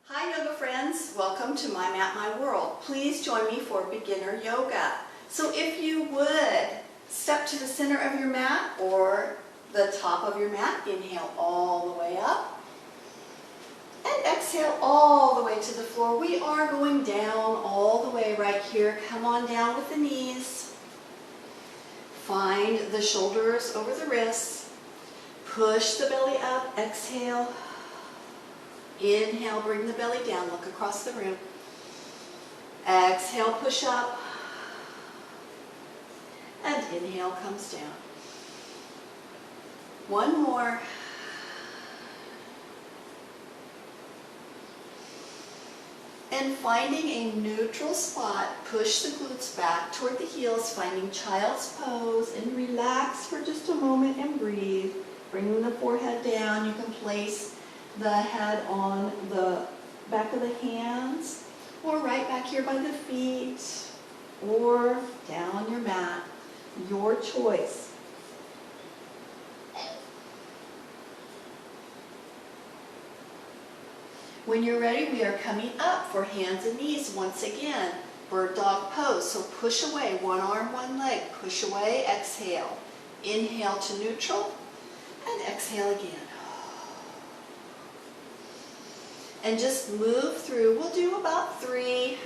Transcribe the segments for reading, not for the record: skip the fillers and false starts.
Hi yoga friends, welcome to My Mat, My World. Please join me for beginner yoga. So if you would, step to the center of your mat or the top of your mat, inhale all the way up and exhale all the way to the floor. We are going down all the way right here. Come on down with the knees. Find the shoulders over the wrists. Push the belly up, exhale. Inhale, bring the belly down, look across the room. Exhale, push up. And inhale comes down. One more. And finding a neutral spot, push the glutes back toward the heels, finding child's pose, and relax for just a moment and breathe. Bringing the forehead down, you can place the head on the back of the hands, or right back here by the feet, or down on your mat, your choice. When you're ready, we are coming up for hands and knees once again. Bird dog pose, so push away, one arm, one leg, push away, exhale. Inhale to neutral, and exhale again. And just move through. We'll do about 3.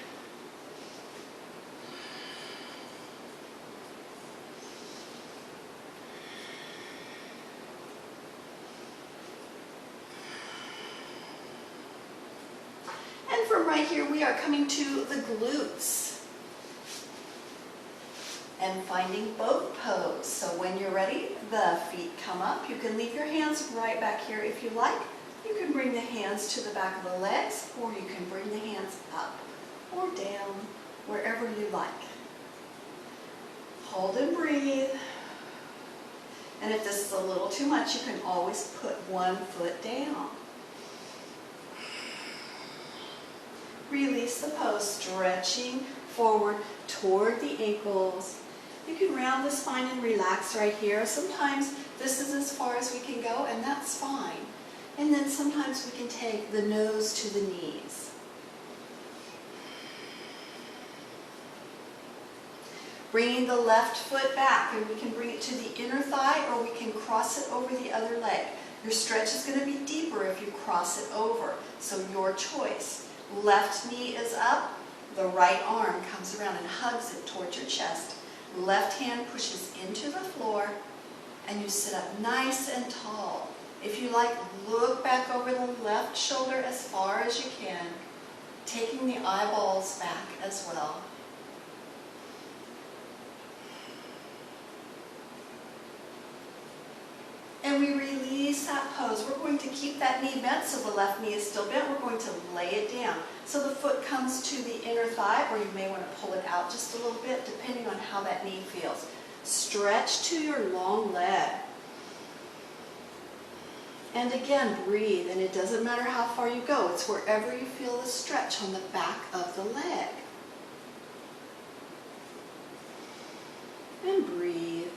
And from right here, we are coming to the glutes. And finding boat pose. So when you're ready, the feet come up. You can leave your hands right back here if you like. You can bring the hands to the back of the legs, or you can bring the hands up or down, wherever you like. Hold and breathe. And if this is a little too much, you can always put one foot down. Release the pose, stretching forward toward the ankles. You can round the spine and relax right here. Sometimes this is as far as we can go, and that's fine. And then sometimes we can take the nose to the knees. Bringing the left foot back, and we can bring it to the inner thigh, or we can cross it over the other leg. Your stretch is going to be deeper if you cross it over, so your choice. Left knee is up, the right arm comes around and hugs it towards your chest. Left hand pushes into the floor, and you sit up nice and tall. If you like, look back over the left shoulder as far as you can, taking the eyeballs back as well. And we release that pose. We're going to keep that knee bent so the left knee is still bent. We're going to lay it down. So the foot comes to the inner thigh, or you may want to pull it out just a little bit, depending on how that knee feels. Stretch to your long leg. And again, breathe, and it doesn't matter how far you go. It's wherever you feel the stretch on the back of the leg. And breathe.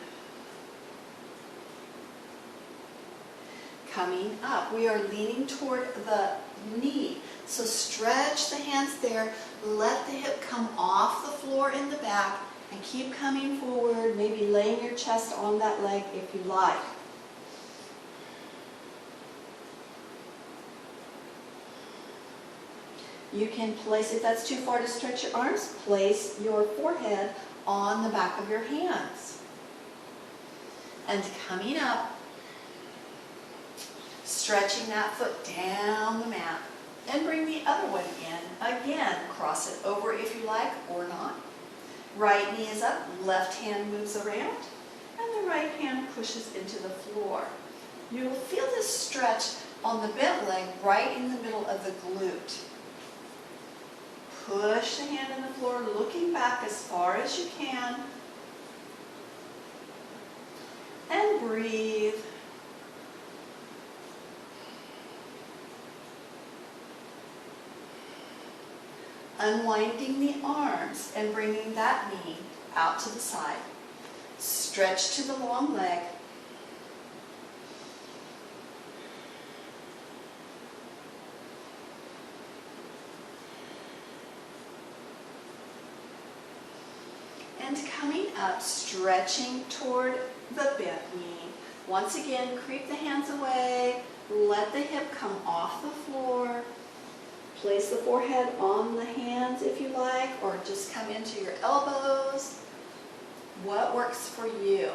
Coming up, we are leaning toward the knee. So stretch the hands there. Let the hip come off the floor in the back, and keep coming forward, maybe laying your chest on that leg if you like. You can place, if that's too far to stretch your arms, place your forehead on the back of your hands. And coming up, stretching that foot down the mat, and bring the other one in. Again, cross it over if you like, or not. Right knee is up, left hand moves around, and the right hand pushes into the floor. You will feel this stretch on the bent leg right in the middle of the glute. Push the hand in the floor, looking back as far as you can. And breathe. Unwinding the arms and bringing that knee out to the side. Stretch to the long leg. And coming up, stretching toward the bent knee. Once again, creep the hands away. Let the hip come off the floor. Place the forehead on the hands if you like, or just come into your elbows. What works for you?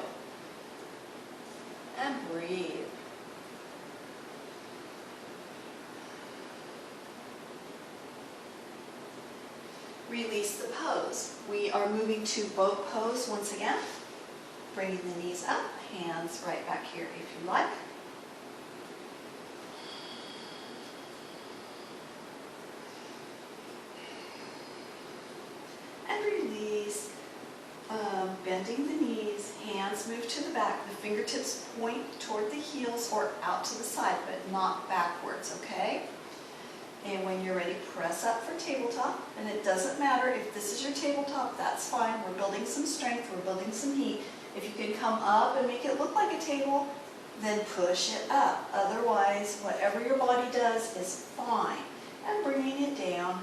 And breathe. Release the pose. We are moving to boat pose once again. Bringing the knees up, hands right back here if you like. And release, bending the knees, hands move to the back, the fingertips point toward the heels or out to the side, but not backwards, okay? And when you're ready, press up for tabletop. And it doesn't matter if this is your tabletop, that's fine. We're building some strength, we're building some heat. If you can come up and make it look like a table, then push it up. Otherwise, whatever your body does is fine. And bringing it down.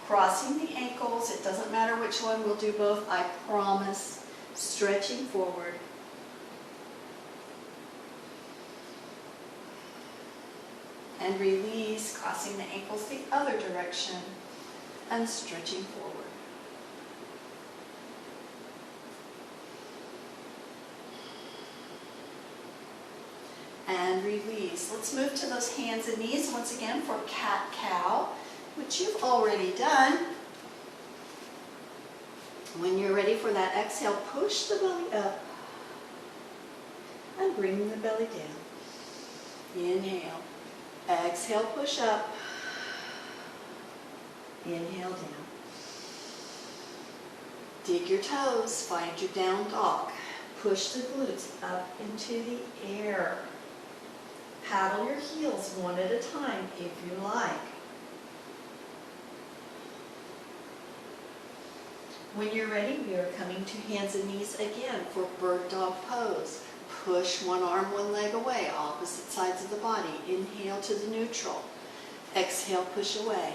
Crossing the ankles, it doesn't matter which one, we'll do both, I promise. Stretching forward. And release, crossing the ankles the other direction and stretching forward. And release. Let's move to those hands and knees once again for cat-cow, which you've already done. When you're ready for that exhale, push the belly up and bring the belly down. Inhale. Exhale, push up. Inhale down. Dig your toes, find your down dog. Push the glutes up into the air. Paddle your heels one at a time if you like. When you're ready, we are coming to hands and knees again for bird dog pose. Push one arm, one leg away, opposite sides of the body. Inhale to the neutral. Exhale, push away.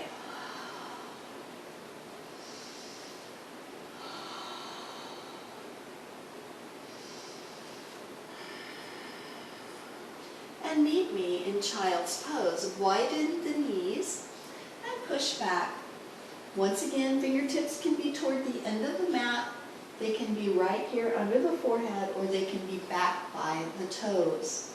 And meet me in child's pose. Widen the knees and push back. Once again, fingertips can be toward the end of the mat. They can be right here under the forehead, or they can be back by the toes.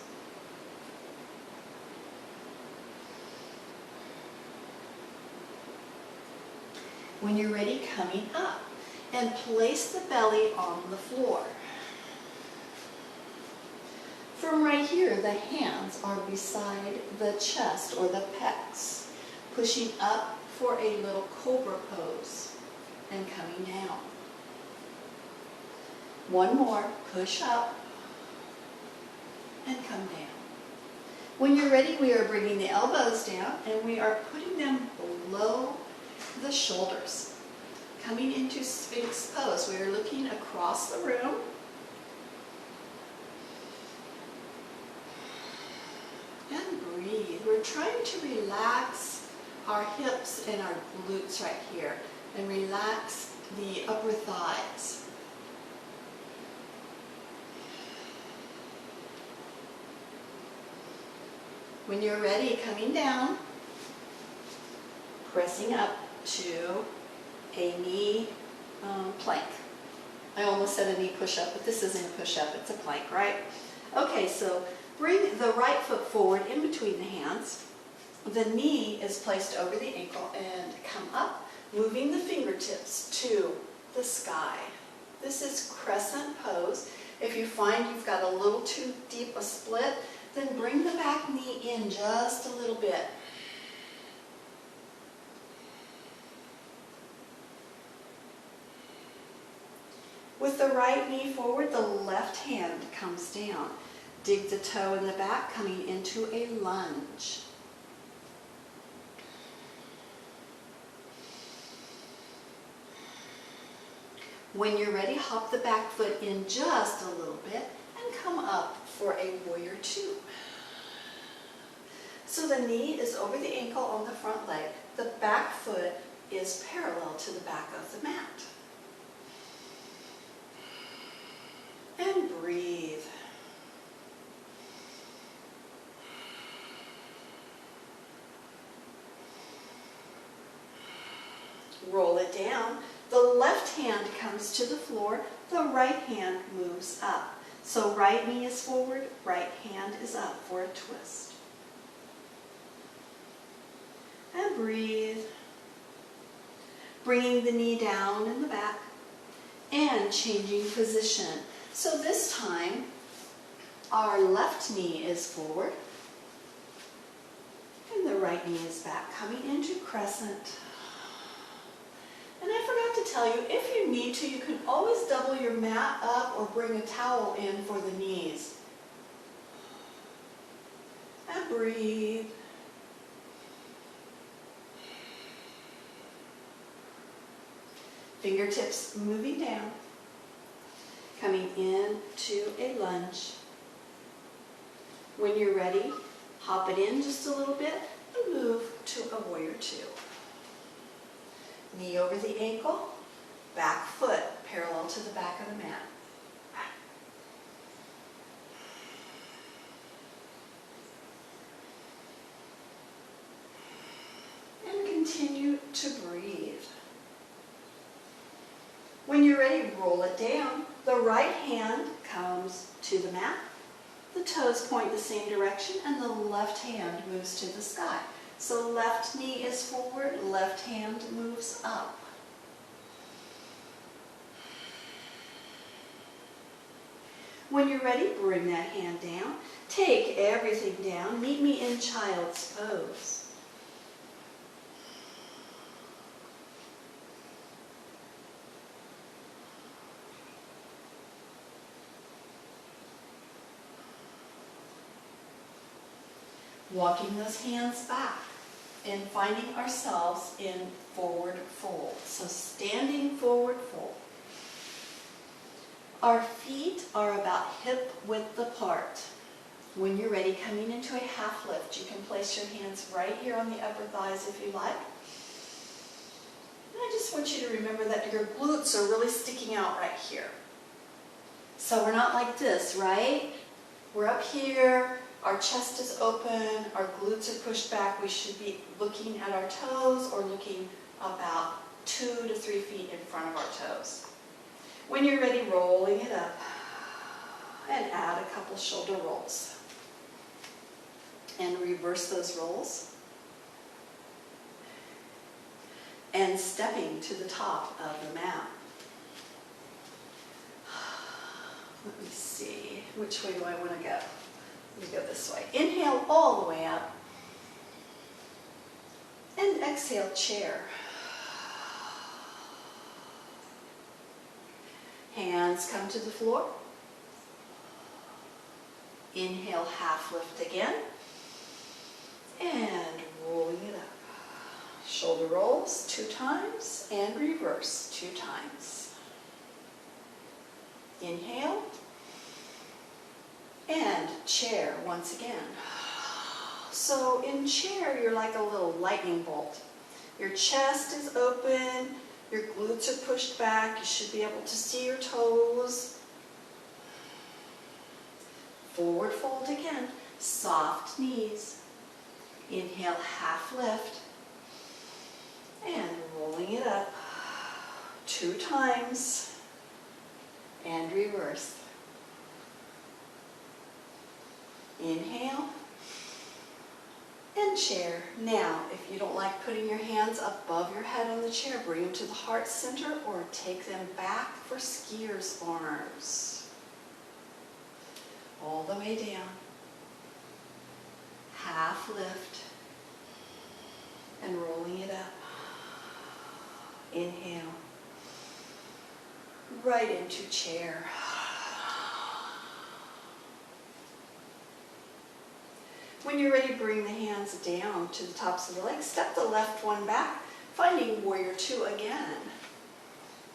When you're ready, coming up, and place the belly on the floor. From right here, the hands are beside the chest or the pecs, pushing up for a little cobra pose and coming down. One more, push up and come down. When you're ready, we are bringing the elbows down and we are putting them below the shoulders. Coming into Sphinx pose, we are looking across the room. And breathe. We're trying to relax our hips and our glutes right here and relax the upper thighs. When you're ready, coming down, pressing up to a knee plank. I almost said a knee push-up, but this isn't a push-up, it's a plank, right? Okay, so bring the right foot forward in between the hands. The knee is placed over the ankle and come up, moving the fingertips to the sky. This is crescent pose. If you find you've got a little too deep a split, then bring the back knee in just a little bit. With the right knee forward, the left hand comes down. Dig the toe in the back, coming into a lunge. When you're ready, hop the back foot in just a little bit and come up for a warrior two. So the knee is over the ankle on the front leg. The back foot is parallel to the back of the mat. roll it down. The left hand comes to the floor, the right hand moves up. So right knee is forward, right hand is up for a twist. And breathe. Bringing the knee down in the back and changing position. So this time, our left knee is forward and the right knee is back, coming into crescent. And I forgot to tell you, if you need to, you can always double your mat up or bring a towel in for the knees. And breathe. Fingertips moving down, coming into a lunge. When you're ready, hop it in just a little bit and move to a warrior two. Knee over the ankle, back foot parallel to the back of the mat. And continue to breathe. When you're ready, roll it down. The right hand comes to the mat. The toes point the same direction and the left hand moves to the sky. So left knee is forward, left hand moves up. When you're ready, bring that hand down. Take everything down. Meet me in child's pose. Walking those hands back and finding ourselves in forward fold. So standing forward fold. Our feet are about hip width apart. When you're ready, coming into a half lift, you can place your hands right here on the upper thighs if you like. And I just want you to remember that your glutes are really sticking out right here. So we're not like this, right? We're up here. Our chest is open, our glutes are pushed back. We should be looking at our toes or looking about 2 to 3 feet in front of our toes. When you're ready, rolling it up and add a couple shoulder rolls. And reverse those rolls. And stepping to the top of the mat. Let me see, which way do I want to go? Let me go this way. Inhale all the way up. And exhale, chair. Hands come to the floor. Inhale, half lift again. And rolling it up. Shoulder rolls 2 times and reverse 2 times. Inhale. And chair once again. So in chair, you're like a little lightning bolt. Your chest is open, your glutes are pushed back, you should be able to see your toes. Forward fold again, soft knees. Inhale, half lift. And rolling it up 2 times. And reverse. Inhale and chair. Now, if you don't like putting your hands above your head on the chair, bring them to the heart center or take them back for skier's arms. All the way down. Half lift and rolling it up. Inhale. Right into chair. When you're ready, bring the hands down to the tops of the legs. Step the left one back, finding warrior two again.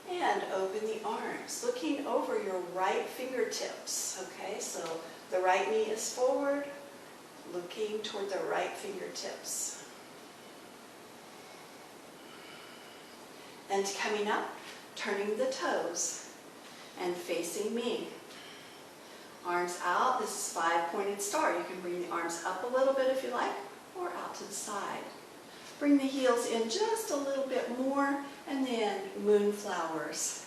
And open the arms, looking over your right fingertips. Okay, so the right knee is forward, looking toward the right fingertips. And coming up, turning the toes and facing me. Arms out, this is 5-pointed star. You can bring the arms up a little bit if you like, or out to the side. Bring the heels in just a little bit more, and then moonflowers.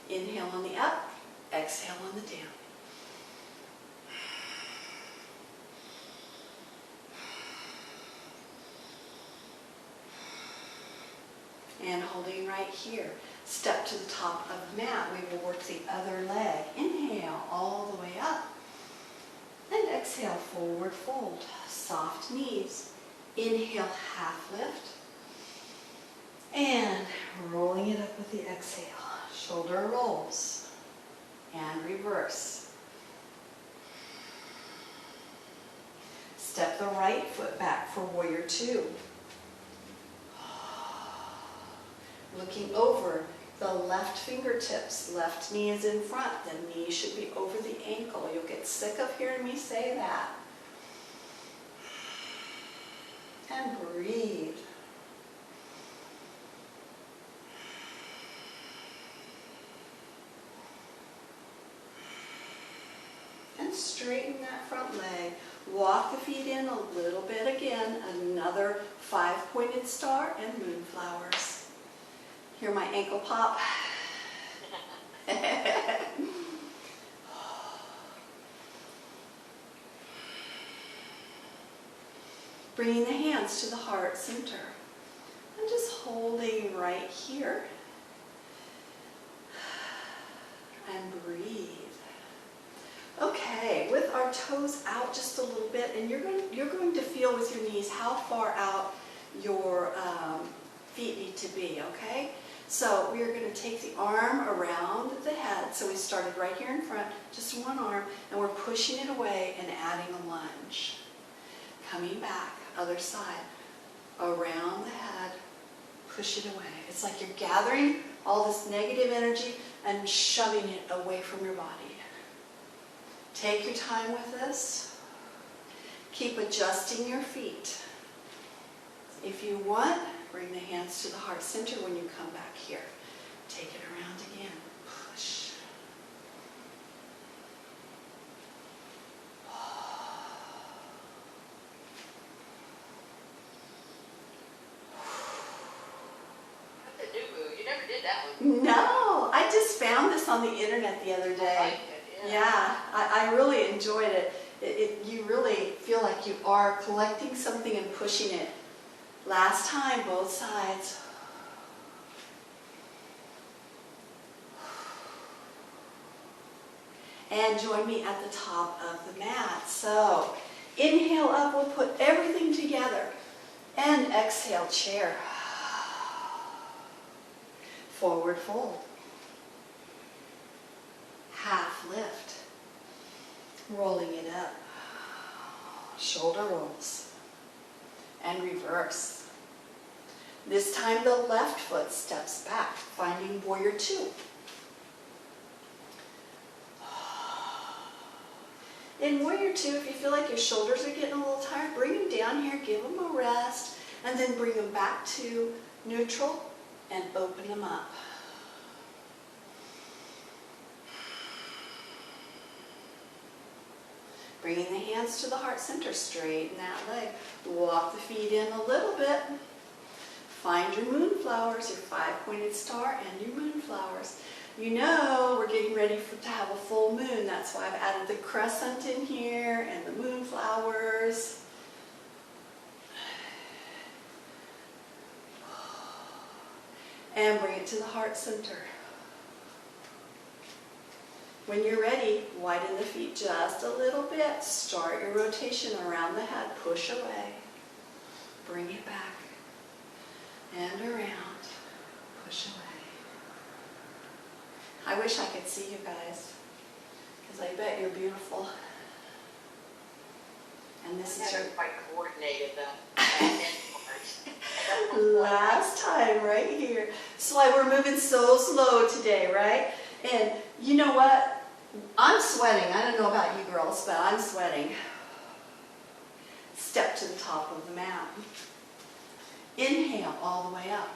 Inhale on the up, exhale on the down. And holding right here. Step to the top of the mat. We will work the other leg. Inhale all the way up. And exhale, forward fold. Soft knees. Inhale, half lift. And rolling it up with the exhale. Shoulder rolls. And reverse. Step the right foot back for warrior two. Looking over the left fingertips. Left knee is in front. The knee should be over the ankle. You'll get sick of hearing me say that. And breathe. And straighten that front leg. Walk the feet in a little bit again. Another 5-pointed star and moonflowers. Hear my ankle pop? Bringing the hands to the heart center. I'm just holding right here. And breathe. Okay, with our toes out just a little bit, and you're going to feel with your knees how far out your feet need to be, okay? So we are going to take the arm around the head. So we started right here in front, just one arm, and we're pushing it away and adding a lunge. Coming back, other side, around the head, push it away. It's like you're gathering all this negative energy and shoving it away from your body. Take your time with this. Keep adjusting your feet. If you want, bring the hands to the heart center when you come back here. Take it around again. Push. That's a new move. You never did that one. No, I just found this on the internet the other day. I like it, Yeah, I really enjoyed it. You really feel like you are collecting something and pushing it. Last time, both sides. And join me at the top of the mat. So, inhale up, we'll put everything together. And exhale, chair. Forward fold. Half lift. Rolling it up. Shoulder rolls. And reverse. This time the left foot steps back, finding warrior two. In warrior two, if you feel like your shoulders are getting a little tired, bring them down here, give them a rest, and then bring them back to neutral and open them up. Bringing the hands to the heart center, straighten that leg. Walk the feet in a little bit. Find your moonflowers, your 5-pointed star and your moonflowers. You know we're getting ready to have a full moon. That's why I've added the crescent in here and the moonflowers. And bring it to the heart center. When you're ready, widen the feet just a little bit. Start your rotation around the head. Push away. Bring it back. And around. Push away. I wish I could see you guys, because I bet you're beautiful. And this is your... quite coordinated, last time right here. That's why we're moving so slow today, right? And you know what? I'm sweating. I don't know about you girls, but I'm sweating. Step to the top of the mat. Inhale all the way up.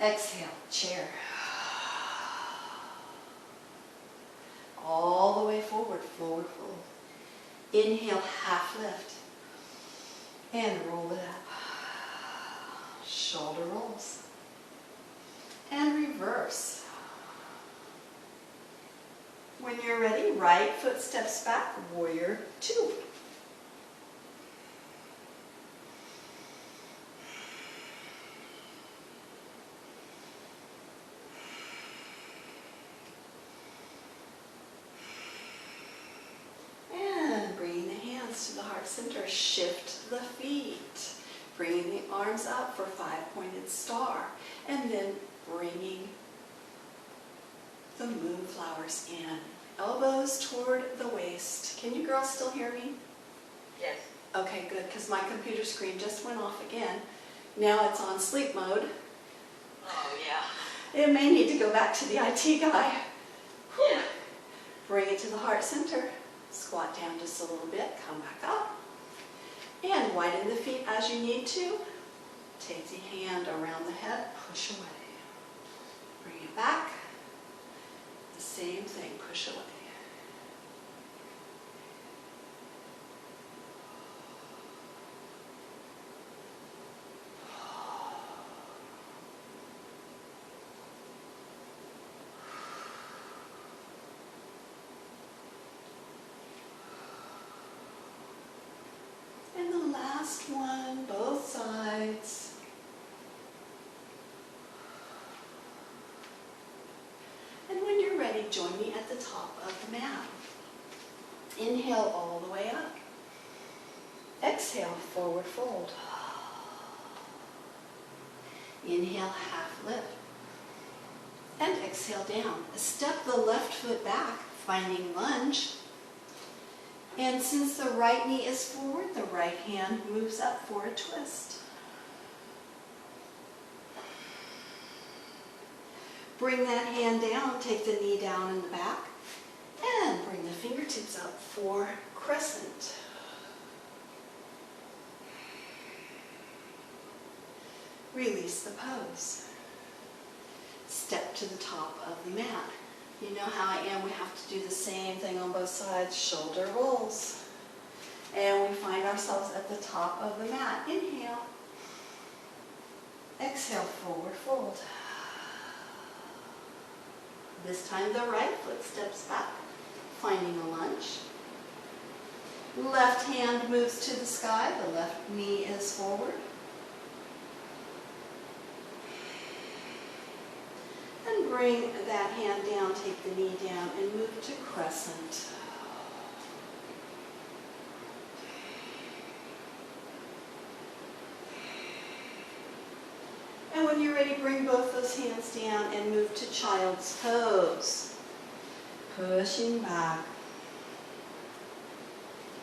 Exhale, chair. All the way forward, forward fold. Inhale, half lift. And roll it up. Shoulder rolls. And reverse. When you're ready, right foot steps back, warrior two. And bringing the hands to the heart center, shift the feet. Bringing the arms up for five-pointed star. And then bringing the moonflowers in. Elbows toward the waist. Can you girls still hear me? Yes. Okay, good, because my computer screen just went off again. Now it's on sleep mode. Oh, yeah. It may need to go back to the IT guy. Whew. Yeah. Bring it to the heart center. Squat down just a little bit, come back up. And widen the feet as you need to. Take the hand around the head, push away. Bring it back. The same thing, push away. And the last one, both sides. And when you're ready, join me at the top of the mat. Inhale all the way up. Exhale, forward fold. Inhale, half lift. And exhale down. Step the left foot back, finding lunge. And since the right knee is forward, the right hand moves up for a twist. Bring that hand down, take the knee down in the back, and bring the fingertips up for crescent. Release the pose. Step to the top of the mat. You know how I am, we have to do the same thing on both sides, shoulder rolls. And we find ourselves at the top of the mat. Inhale. Exhale, forward fold. This time the right foot steps back, finding a lunge. Left hand moves to the sky, the left knee is forward. And bring that hand down, take the knee down, and move to crescent. And when you're ready, bring both those hands down and move to child's pose. Pushing back.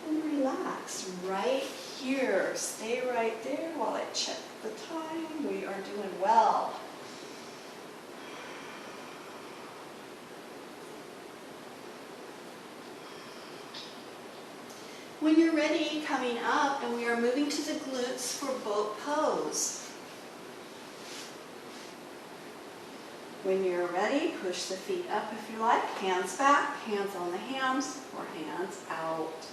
And relax right here. Stay right there while I check the time. We are doing well. When you're ready, coming up, and we are moving to the glutes for boat pose. When you're ready, push the feet up if you like, hands back, hands on the hams, or hands out.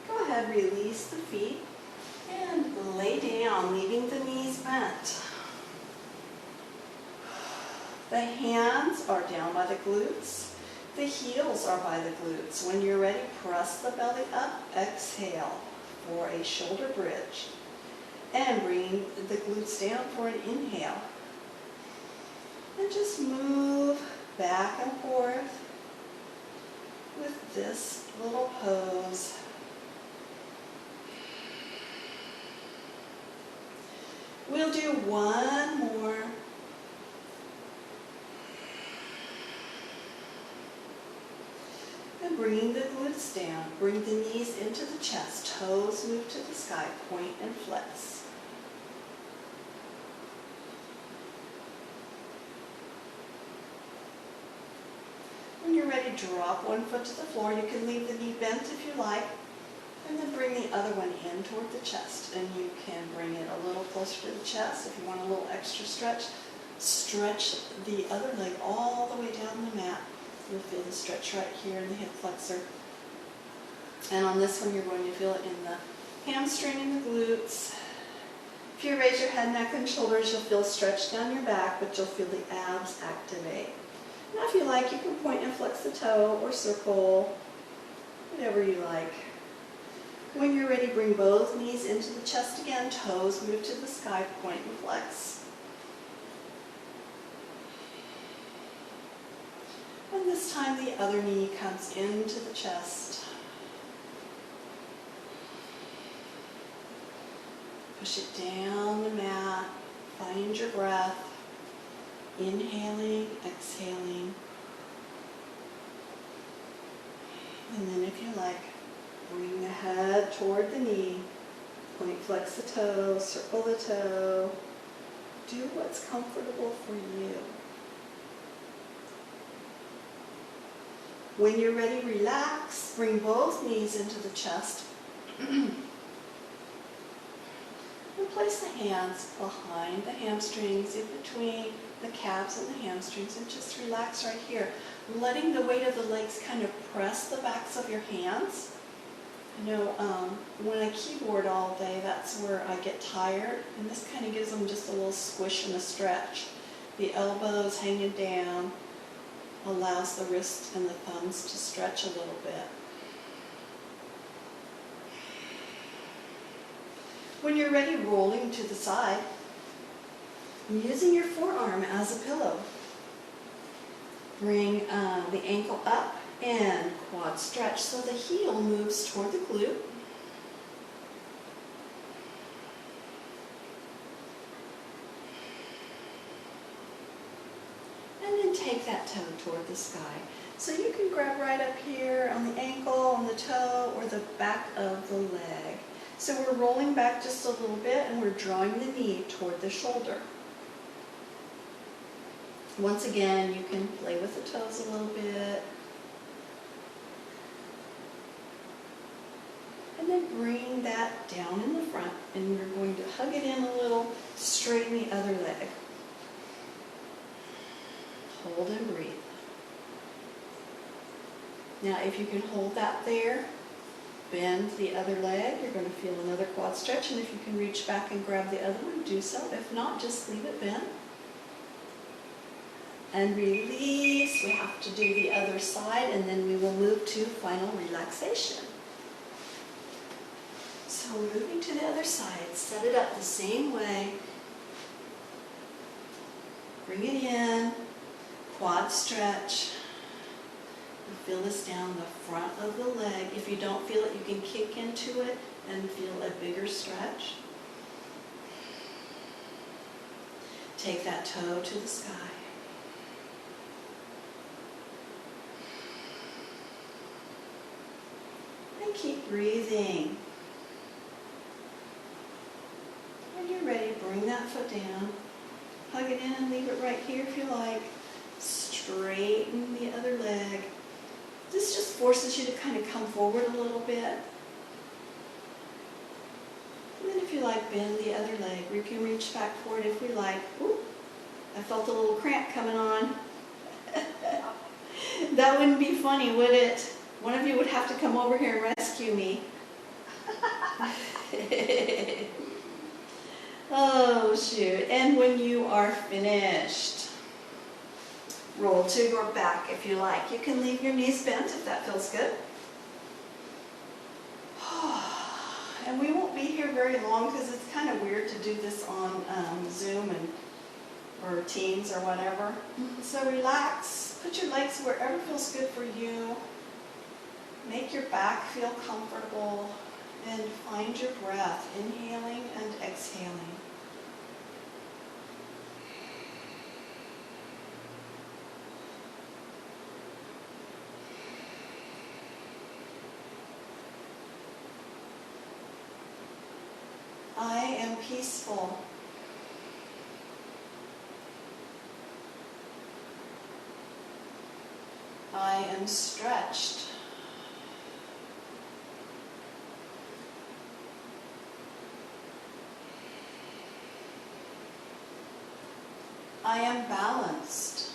Go ahead, release the feet, and lay down, leaving the knees bent. The hands are down by the glutes. The heels are by the glutes. When you're ready, press the belly up, exhale for a shoulder bridge. And bring the glutes down for an inhale. And just move back and forth with this little pose. We'll do one more. And bringing the glutes down, bring the knees into the chest, toes move to the sky, point and flex. When you're ready, drop one foot to the floor. You can leave the knee bent if you like, and then bring the other one in toward the chest. And you can bring it a little closer to the chest if you want a little extra stretch. Stretch the other leg all the way down the mat. You'll feel the stretch right here in the hip flexor. And on this one, you're going to feel it in the hamstring and the glutes. If you raise your head, neck, and shoulders, you'll feel stretch down your back, but you'll feel the abs activate. Now, if you like, you can point and flex the toe or circle, whatever you like. When you're ready, bring both knees into the chest again, toes move to the sky, point and flex. And this time, the other knee comes into the chest. Push it down the mat, find your breath, inhaling, exhaling. And then if you like, bring the head toward the knee, point, flex the toe, circle the toe. Do what's comfortable for you. When you're ready, relax, bring both knees into the chest. And place the hands behind the hamstrings, in between the calves and the hamstrings, and just relax right here. Letting the weight of the legs kind of press the backs of your hands. You know, when I keyboard all day, that's where I get tired, and this kind of gives them just a little squish and a stretch. The elbows hanging down allows the wrists and the thumbs to stretch a little bit. When you're ready, rolling to the side, using your forearm as a pillow. Bring the ankle up and quad stretch so the heel moves toward the glute. And then take that toe toward the sky. So you can grab right up here on the ankle, on the toe, or the back of the leg. So we're rolling back just a little bit and we're drawing the knee toward the shoulder. Once again, you can play with the toes a little bit. And then bring that down in the front, and you're going to hug it in a little, straighten the other leg. Hold and breathe. Now, if you can hold that there, bend the other leg. You're going to feel another quad stretch, and if you can reach back and grab the other one, do so. If not, just leave it bent. And release. We have to do the other side, and then we will move to final relaxation. So moving to the other side, set it up the same way. Bring it in, quad stretch. Feel this down the front of the leg. If you don't feel it, you can kick into it and feel a bigger stretch. Take that toe to the sky. And keep breathing. When you're ready, bring that foot down. Hug it in and leave it right here if you like. Straighten the other leg. This just forces you to kind of come forward a little bit. And then if you like, bend the other leg. We can reach back forward if we like. Ooh, I felt a little cramp coming on. That wouldn't be funny, would it? One of you would have to come over here and rescue me. Oh, shoot. And when you are finished, roll to your back if you like. You can leave your knees bent if that feels good. And we won't be here very long because it's kind of weird to do this on Zoom or Teams or whatever. So relax. Put your legs wherever feels good for you. Make your back feel comfortable. And find your breath, inhaling and exhaling. I am peaceful. I am stretched. I am balanced.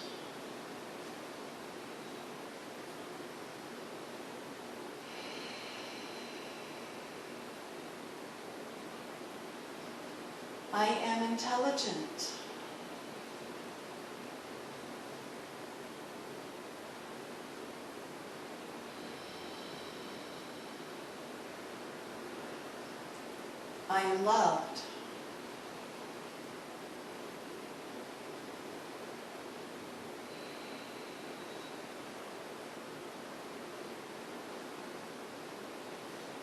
I am intelligent. I am loved.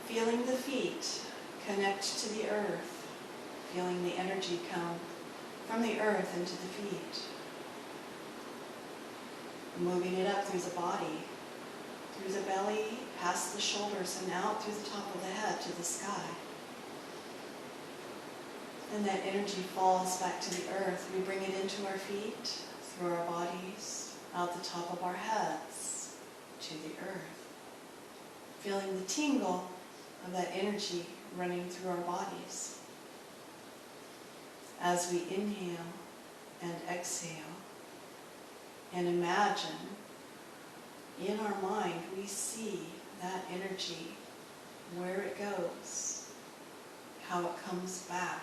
Feeling the feet connect to the earth, feeling the energy come from the earth into the feet. Moving it up through the body, through the belly, past the shoulders, and out through the top of the head to the sky. And that energy falls back to the earth. We bring it into our feet, through our bodies, out the top of our heads, to the earth. Feeling the tingle of that energy running through our bodies. As we inhale and exhale, and imagine, in our mind, we see that energy, where it goes, how it comes back,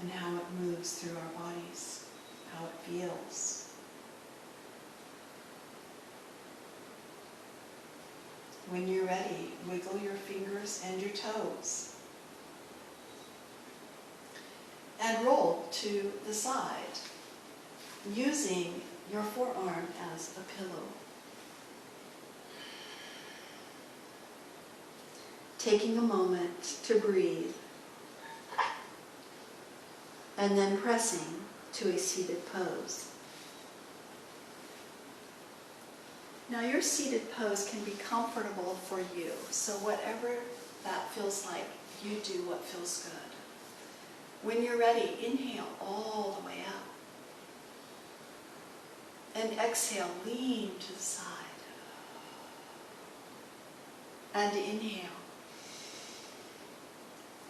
and how it moves through our bodies, how it feels. When you're ready, wiggle your fingers and your toes. And roll to the side, using your forearm as a pillow. Taking a moment to breathe, and then pressing to a seated pose. Now your seated pose can be comfortable for you, so whatever that feels like, you do what feels good. When you're ready, inhale all the way up. And exhale, lean to the side. And inhale.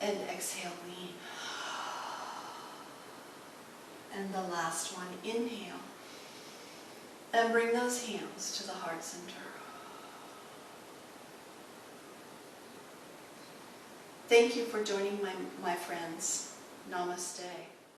And exhale, lean. And the last one, inhale. And bring those hands to the heart center. Thank you for joining my friends. Namaste.